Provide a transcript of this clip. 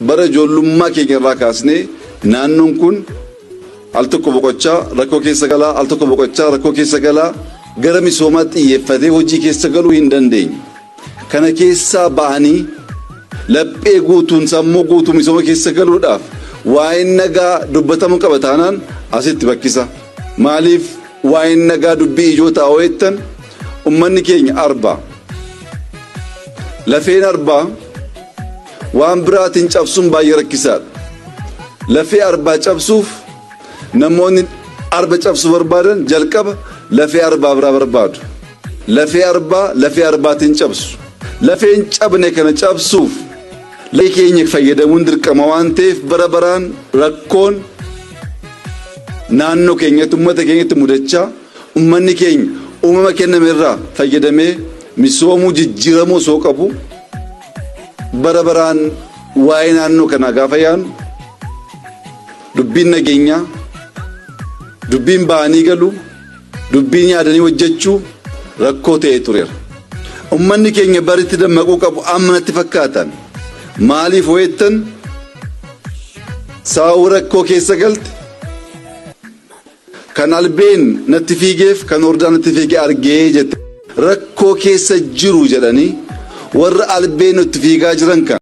bara ijoollummaa keenya irraa kaasnee naannoon kun al tokko boqochaa rakkoo keessa galaa al tokko boqochaa rakkoo keessa galaa gara misoomaatti xiyyeeffatee hojii keessa galuu hin dandeenye. Kana keessaa ba'anii laphee guutuun sammuu guutuu misooma keessa galuudhaaf waa'een nagaa dubbatamuu qaba taanaan asitti bakkisa. Maaliif waa'een nagaa dubbii ijoo ta'uu jettan ummanni keenya arbaa. Lafeen arbaa waan biraatiin cabsuun baay'ee rakkisaadha. Lafee arbaa cabsuuf namoonni arba cabsuu barbaadan jalqaba lafee arbaa biraa barbaadu. Lafee arbaatiin cabsu. Lafeen cabne kana cabsuuf lafee keenya fayyadamuun dirqama waan ta'eef bara baraan rakkoon naannoo keenyatti uummata keenyatti mudachaa uummanni keenya uumama kenname irraa fayyadamee misoomuu jijjiiramuu soo qabu bara baraan waa'ee naannoo kanaa gaafa yaanu dubbiin nageenyaa dubbiin ba'anii galu dubbiin yaadanii hojjechuu rakkoo ta'ee tureera. Uummanni keenya baritti dammaquu qabu amma natti fakkaatan maaliif ho'ettan saawwa rakkoo keessa galte kan albeen natti fiigeef kan hordaan natti fiigee argee jette rakkoo keessa jiru jedhanii warra albeen natti fiigaa jiran kan